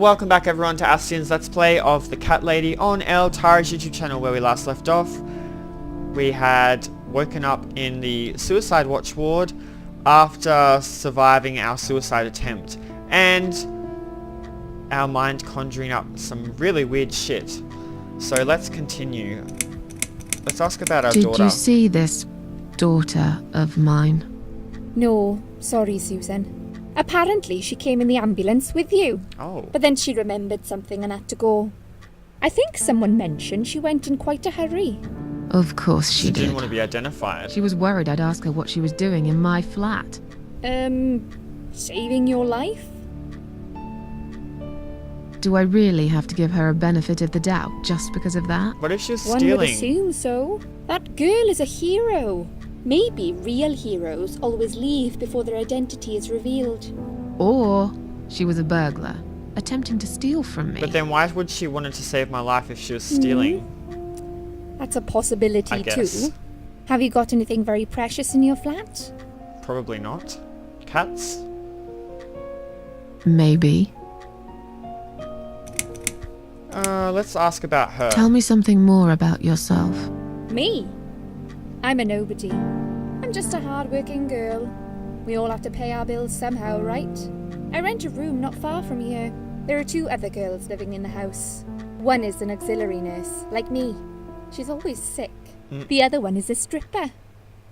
Welcome back everyone to Astion's Let's Play of the Cat Lady on El Tara's YouTube channel, where we last left off. We had woken up in the suicide watch ward after surviving our suicide attempt and our mind conjuring up some really weird shit. So let's continue. Let's ask about our daughter. Did you see this daughter of mine? No, sorry Susan. Apparently she came in the ambulance with you. Oh. But then she remembered something and had to go. I think someone mentioned she went in quite a hurry. Of course she did. Didn't want to be identified. She was worried I'd ask her what she was doing in my flat. Saving your life? Do I really have to give her a benefit of the doubt just because of that? What if she was One stealing? would assume so. That girl is a hero. Maybe real heroes always leave before their identity is revealed. Or she was a burglar, attempting to steal from me. But then why would she wanted to save my life if she was stealing? That's a possibility I guess. too. Have you got anything very precious in your flat? Probably not. Cats? Maybe. Let's ask about her. Tell me something more about yourself. Me? I'm a nobody. I'm just a hard-working girl. We all have to pay our bills somehow, right? I rent a room not far from here. There are 2 other girls living in the house. One is an auxiliary nurse, like me. She's always sick. The other one is a stripper.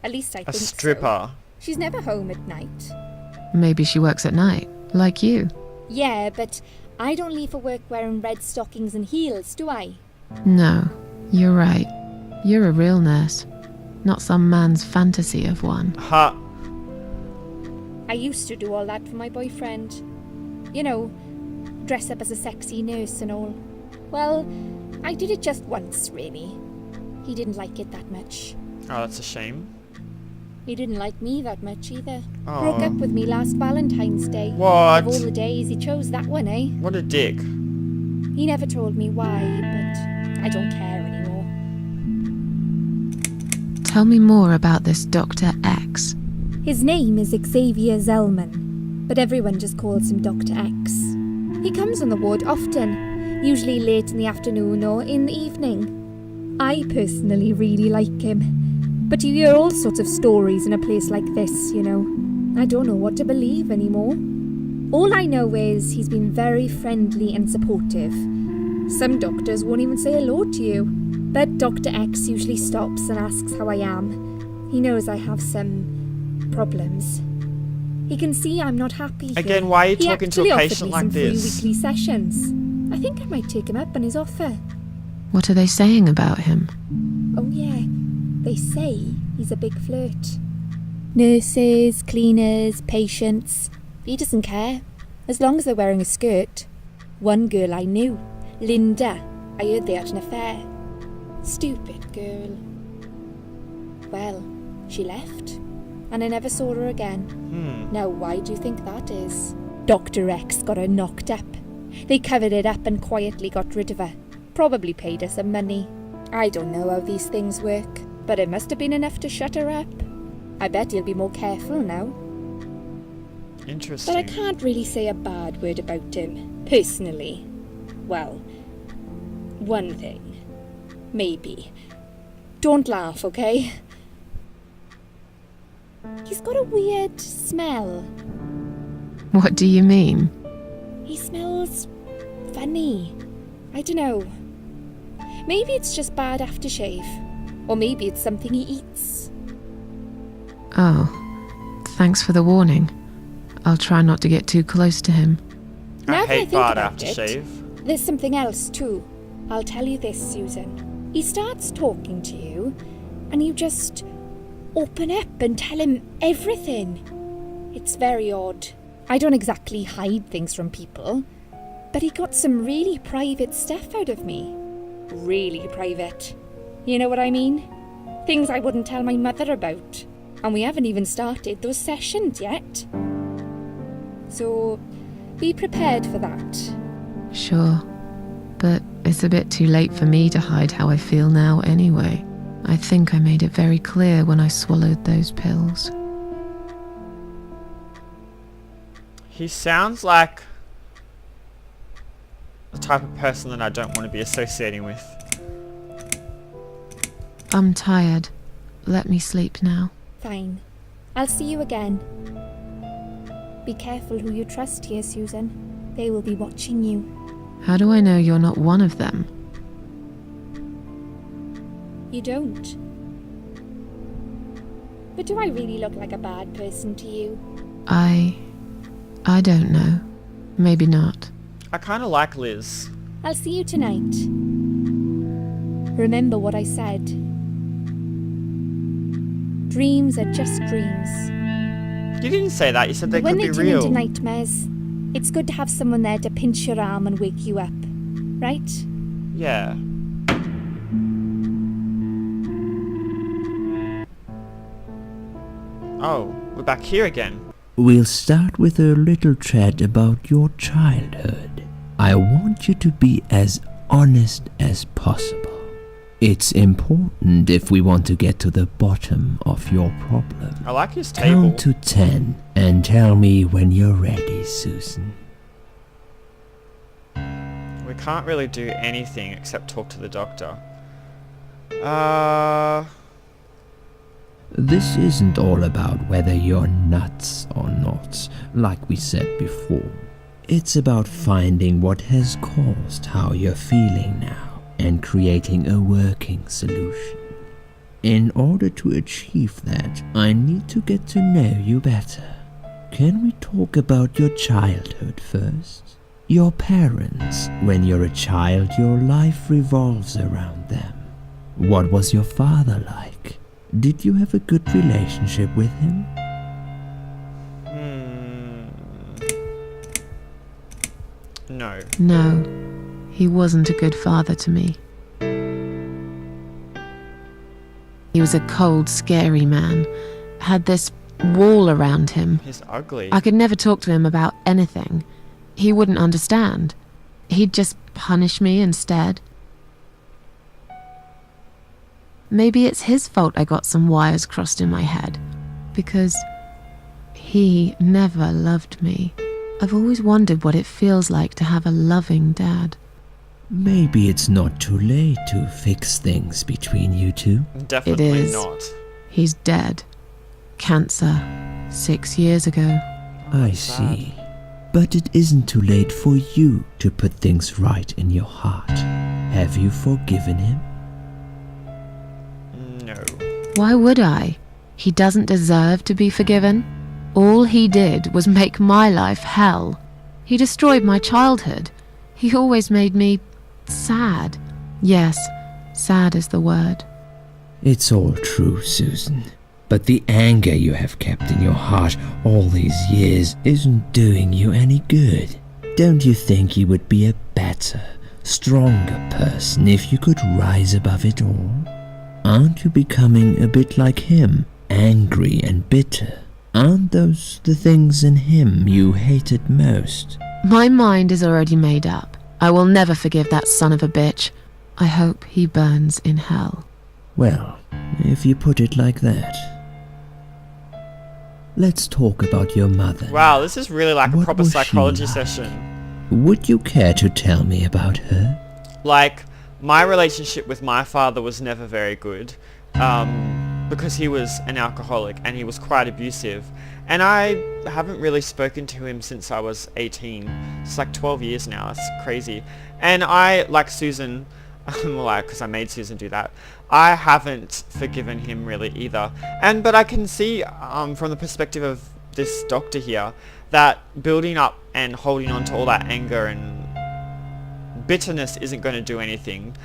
At least I think so. A stripper? She's never home at night. Maybe she works at night, like you. Yeah, but I don't leave for work wearing red stockings and heels, do I? No, you're right. You're a real nurse, not some man's fantasy of one. Ha! I used to do all that for my boyfriend. You know, dress up as a sexy nurse and all. Well, I did it just once, really. He didn't like it that much. Oh, that's a shame. He didn't like me that much either. Oh. Broke up with me last Valentine's Day. What? Of all the days, he chose that one, eh? What a dick. He never told me why, but I don't care anymore. Tell me more about this Dr. X. His name is Xavier Zellman, but everyone just calls him Dr. X. He comes on the ward often, usually late in the afternoon or in the evening. I personally really like him, but you hear all sorts of stories in a place like this, you know. I don't know what to believe anymore. All I know is he's been very friendly and supportive. Some doctors won't even say hello to you, but Dr. X usually stops and asks how I am. He knows I have some problems. He can see I'm not happy here. Again, why are you talking to a patient like He actually offered me this? some free weekly sessions. I think I might take him up on his offer. What are they saying about him? Oh yeah, they say he's a big flirt. Nurses, cleaners, patients. He doesn't care, as long as they're wearing a skirt. One girl I knew, Linda, I heard they had an affair. Stupid girl. Well, she left, and I never saw her again. Now why do you think that is? Dr. X got her knocked up. They covered it up and quietly got rid of her. Probably paid her some money. I don't know how these things work, but it must have been enough to shut her up. I bet he'll be more careful now. Interesting. But I can't really say a bad word about him, personally. Well, one thing. Maybe. Don't laugh, okay? He's got a weird smell. What do you mean? He smells funny. I don't know. Maybe it's just bad aftershave. Or maybe it's something he eats. Oh, thanks for the warning. I'll try not to get too close to him. Now I that I hate think bad about aftershave. There's something else too. I'll tell you this, Susan. He starts talking to you, and you just open up and tell him everything. It's very odd. I don't exactly hide things from people, but he got some really private stuff out of me. Really private. You know what I mean? Things I wouldn't tell my mother about. And we haven't even started those sessions yet. So, be prepared for that. Sure, but it's a bit too late for me to hide how I feel now anyway. I think I made it very clear when I swallowed those pills. He sounds like the type of person that I don't want to be associating with. I'm tired. Let me sleep now. Fine. I'll see you again. Be careful who you trust here, Susan. They will be watching you. How do I know you're not one of them? You don't. But do I really look like a bad person to you? I don't know. Maybe not. I kind of like Liz. I'll see you tonight. Remember what I said. Dreams are just dreams. You didn't say that. You said they When could they be turn real. into nightmares, it's good to have someone there to pinch your arm and wake you up. Right? Yeah. Oh, we're back here again. We'll start with a little chat about your childhood. I want you to be as honest as possible. It's important if we want to get to the bottom of your problem. I like his table. Count to 10 and tell me when you're ready, Susan. We can't really do anything except talk to the doctor. This isn't all about whether you're nuts or not, like we said before. It's about finding what has caused how you're feeling now and creating a working solution. In order to achieve that, I need to get to know you better. Can we talk about your childhood first? Your parents. When you're a child, your life revolves around them. What was your father like? Did you have a good relationship with him? No. No, he wasn't a good father to me. He was a cold, scary man. Had this wall around him. He's ugly. I could never talk to him about anything. He wouldn't understand. He'd just punish me instead. Maybe it's his fault I got some wires crossed in my head, because he never loved me. I've always wondered what it feels like to have a loving dad. Maybe it's not too late to fix things between you two. Definitely It is. not. He's dead. Cancer. 6 years ago. I see. But it isn't too late for you to put things right in your heart. Have you forgiven him? No. Why would I? He doesn't deserve to be forgiven. All he did was make my life hell. He destroyed my childhood. He always made me sad. Yes, sad is the word. It's all true, Susan. But the anger you have kept in your heart all these years isn't doing you any good. Don't you think you would be a better, stronger person if you could rise above it all? Aren't you becoming a bit like him, angry and bitter? Aren't those the things in him you hated most? My mind is already made up. I will never forgive that son of a bitch. I hope he burns in hell. Well, if you put it like that. Let's talk about your mother. Wow, this is really like a What proper was she psychology like? session. Would you care to tell me about her? Like, my relationship with my father was never very good, because he was an alcoholic and he was quite abusive. And I haven't really spoken to him since I was 18. It's like 12 years now. It's crazy. And I, like Susan, because I made Susan do that, I haven't forgiven him really either. But I can see from the perspective of this doctor here that building up and holding on to all that anger and bitterness isn't going to do anything.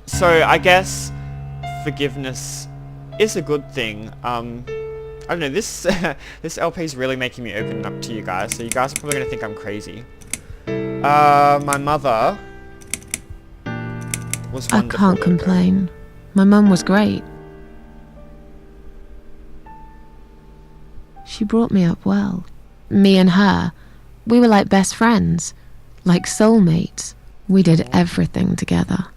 So I guess forgiveness is a good thing. I don't know, this this LP is really making me open up to you guys, so you guys are probably going to think I'm crazy. My mother was I wonderful. can't complain. My mum was great. She brought me up well. Me and her, we were like best friends, like soulmates. We did everything together.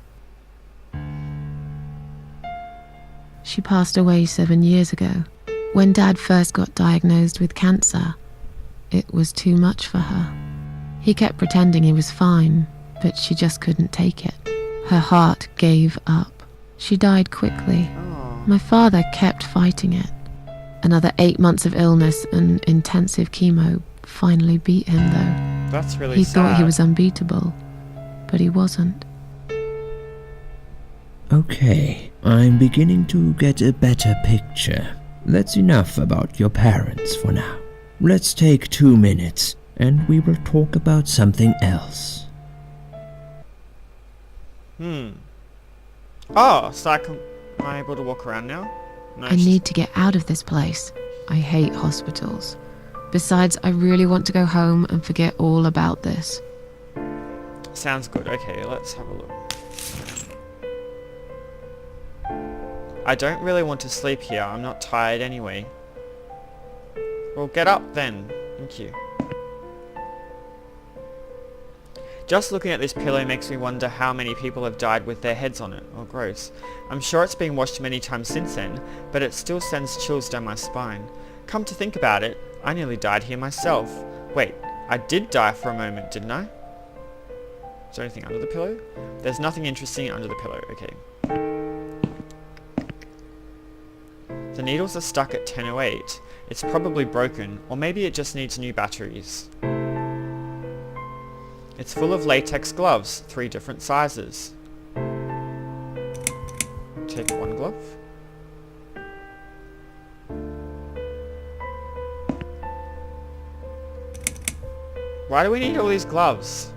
She passed away 7 years ago. When Dad first got diagnosed with cancer, it was too much for her. He kept pretending he was fine, but she just couldn't take it. Her heart gave up. She died quickly. Oh. My father kept fighting it. Another 8 months of illness and intensive chemo finally beat him, though. That's really He sad. thought he was unbeatable, but he wasn't. Okay, I'm beginning to get a better picture. That's enough about your parents for now. Let's take 2 minutes, and we will talk about something else. Oh, so am I able to walk around now? No, I need to get out of this place. I hate hospitals. Besides, I really want to go home and forget all about this. Sounds good. Okay, let's have a look. I don't really want to sleep here. I'm not tired anyway. Well, get up then. Thank you. Just looking at this pillow makes me wonder how many people have died with their heads on it. Oh, gross. I'm sure it's been washed many times since then, but it still sends chills down my spine. Come to think about it, I nearly died here myself. Wait, I did die for a moment, didn't I? Is there anything under the pillow? There's nothing interesting under the pillow. Okay. The needles are stuck at 10:08. It's probably broken, or maybe it just needs new batteries. It's full of latex gloves, 3 different sizes. Take 1 glove. Why do we need all these gloves?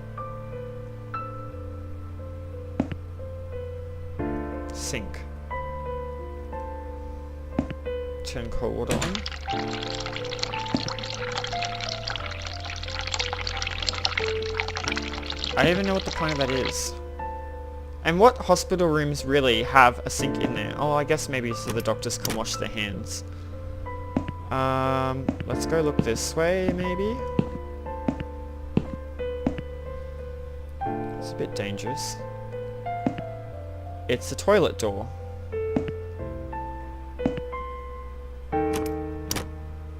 Sink. Turn cold water on. I don't even know what the point of that is. And what hospital rooms really have a sink in there? Oh, I guess maybe so the doctors can wash their hands. Let's go look this way, maybe? It's a bit dangerous. It's the toilet door.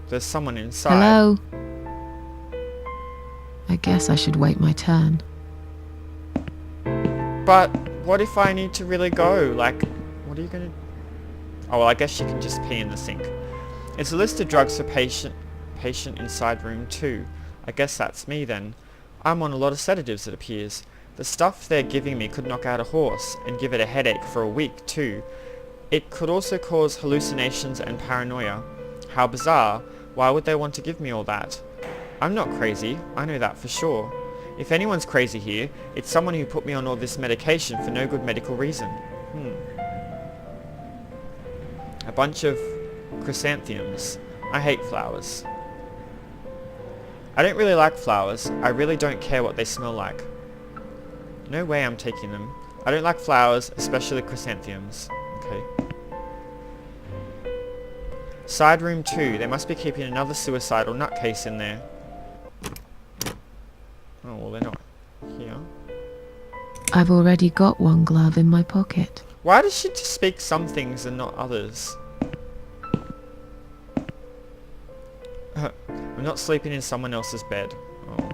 There's someone inside. Hello? I guess I should wait my turn. But what if I need to really go? Like, what are you gonna... Oh, well, I guess you can just pee in the sink. It's a list of drugs for patient inside room 2. I guess that's me then. I'm on a lot of sedatives, it appears. The stuff they're giving me could knock out a horse, and give it a headache for a week too. It could also cause hallucinations and paranoia. How bizarre. Why would they want to give me all that? I'm not crazy, I know that for sure. If anyone's crazy here, it's someone who put me on all this medication for no good medical reason. A bunch of chrysanthemums. I hate flowers. I don't really like flowers. I really don't care what they smell like. No way I'm taking them. I don't like flowers, especially chrysanthemums. Okay. Side room 2. They must be keeping another suicidal nutcase in there. Oh, well, they're not here. I've already got 1 glove in my pocket. Why does she just speak some things and not others? I'm not sleeping in someone else's bed. Oh.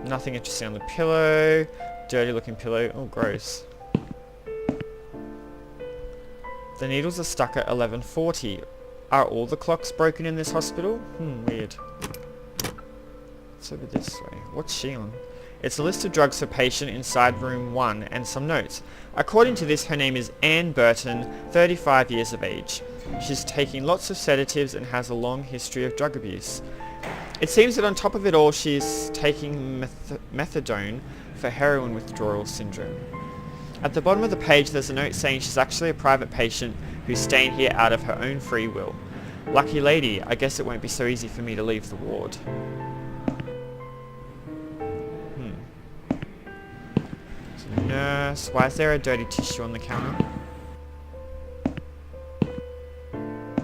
Nothing interesting on the pillow. Dirty looking pillow. Oh, gross. The needles are stuck at 11:40. Are all the clocks broken in this hospital? Weird. It's over this way. What's she on? It's a list of drugs for patient inside room 1 and some notes. According to this, her name is Anne Burton, 35 years of age. She's taking lots of sedatives and has a long history of drug abuse. It seems that on top of it all, she's taking methadone for heroin withdrawal syndrome. At the bottom of the page, there's a note saying she's actually a private patient who's staying here out of her own free will. Lucky lady, I guess it won't be so easy for me to leave the ward. Nurse. Why is there a dirty tissue on the counter?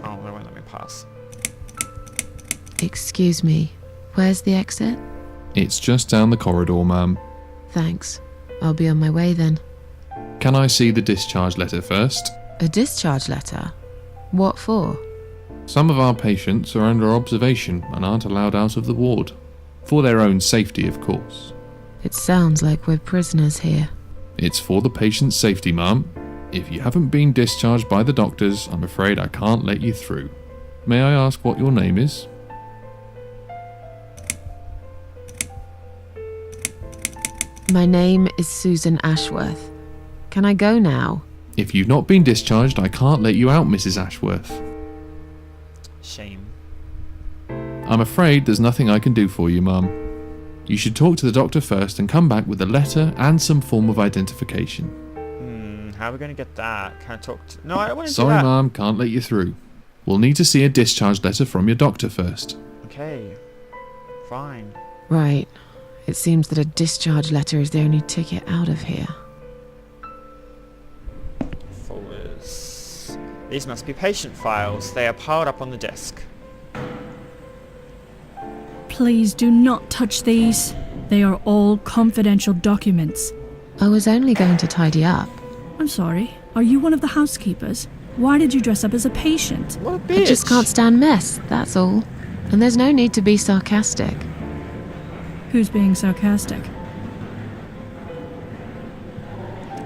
Oh, they won't let me pass. Excuse me. Where's the exit? It's just down the corridor, ma'am. Thanks. I'll be on my way then. Can I see the discharge letter first? A discharge letter? What for? Some of our patients are under observation and aren't allowed out of the ward. For their own safety, of course. It sounds like we're prisoners here. It's for the patient's safety, ma'am. If you haven't been discharged by the doctors, I'm afraid I can't let you through. May I ask what your name is? My name is Susan Ashworth. Can I go now? If you've not been discharged, I can't let you out, Mrs. Ashworth. Shame. I'm afraid there's nothing I can do for you, ma'am. You should talk to the doctor first and come back with a letter and some form of identification. How are we going to get that? Can I talk to... No, I don't want to do Sorry, that. ma'am, can't let you through. We'll need to see a discharge letter from your doctor first. Okay. Fine. Right. It seems that a discharge letter is the only ticket out of here. Folders. These must be patient files. They are piled up on the desk. Please do not touch these. They are all confidential documents. I was only going to tidy up. I'm sorry, are you one of the housekeepers? Why did you dress up as a patient? What a bitch. I just can't stand mess, that's all. And there's no need to be sarcastic. Who's being sarcastic?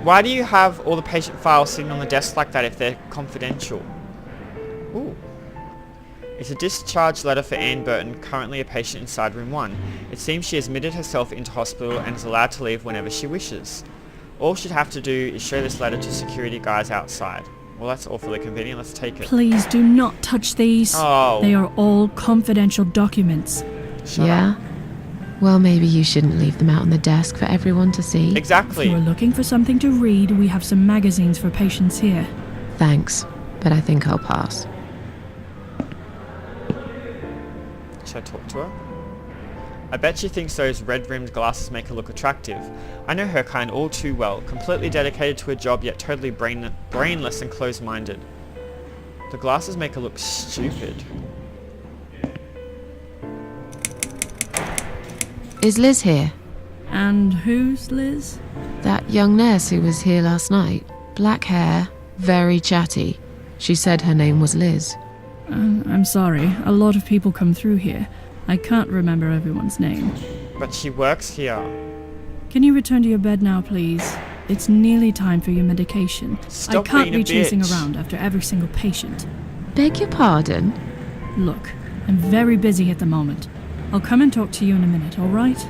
Why do you have all the patient files sitting on the desk like that if they're confidential? Ooh. It's a discharge letter for Anne Burton, currently a patient inside room 1. It seems she has admitted herself into hospital and is allowed to leave whenever she wishes. All she'd have to do is show this letter to security guys outside. Well, that's awfully convenient. Let's take it. Please do not touch these. Oh. They are all confidential documents. Shut Yeah? up. Well, maybe you shouldn't leave them out on the desk for everyone to see. If Exactly. you are looking for something to read, we have some magazines for patients here. Thanks, but I think I'll pass. Should I talk to her? I bet she thinks those red-rimmed glasses make her look attractive. I know her kind all too well, completely dedicated to her job yet totally brainless and closed-minded. The glasses make her look stupid. Is Liz here? And who's Liz? That young nurse who was here last night. Black hair, very chatty. She said her name was Liz. I'm sorry, a lot of people come through here. I can't remember everyone's name. But she works here. Can you return to your bed now, please? It's nearly time for your medication. Stop I can't being a be chasing bitch. around after every single patient. Beg your pardon? Look, I'm very busy at the moment. I'll come and talk to you in a minute, alright?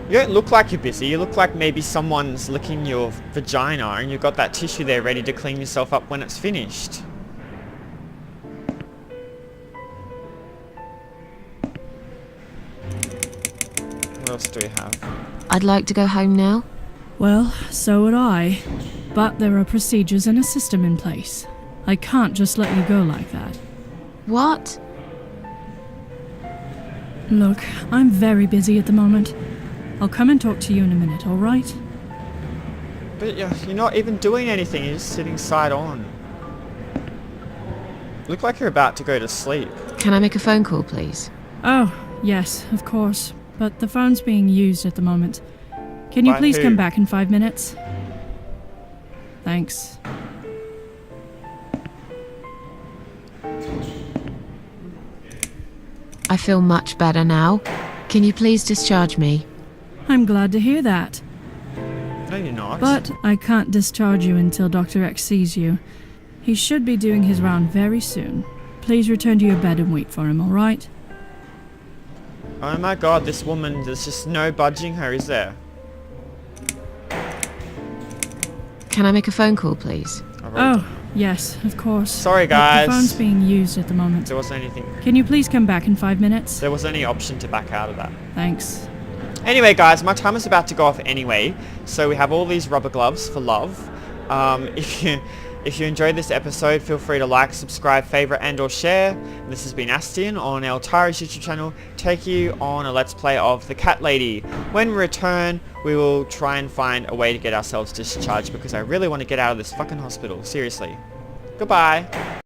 You don't look like you're busy. You look like maybe someone's licking your vagina and you've got that tissue there ready to clean yourself up when it's finished. What else do we have? I'd like to go home now. Well, so would I. But there are procedures and a system in place. I can't just let you go like that. What? Look, I'm very busy at the moment. I'll come and talk to you in a minute, alright? But you're not even doing anything. You're just sitting side on. Look like you're about to go to sleep. Can I make a phone call, please? Oh, yes, of course. But the phone's being used at the moment. Can you By please who? come back in 5 minutes? Thanks. I feel much better now. Can you please discharge me? I'm glad to hear that. No, you're not. But I can't discharge you until Dr. X sees you. He should be doing his round very soon. Please return to your bed and wait for him, alright? Oh my god, this woman, there's just no budging her, is there? Can I make a phone call, please? Oh, yes, of course. Sorry, But guys. the phone's being used at the moment. There wasn't anything. Can you please come back in 5 minutes? There wasn't any option to back out of that. Thanks. Anyway, guys, my timer's about to go off anyway, so we have all these rubber gloves for love. If you enjoyed this episode, feel free to like, subscribe, favorite, and/or share. This has been Astian on El Tara's YouTube channel, taking you on a let's play of The Cat Lady. When we return, we will try and find a way to get ourselves discharged because I really want to get out of this fucking hospital. Seriously. Goodbye.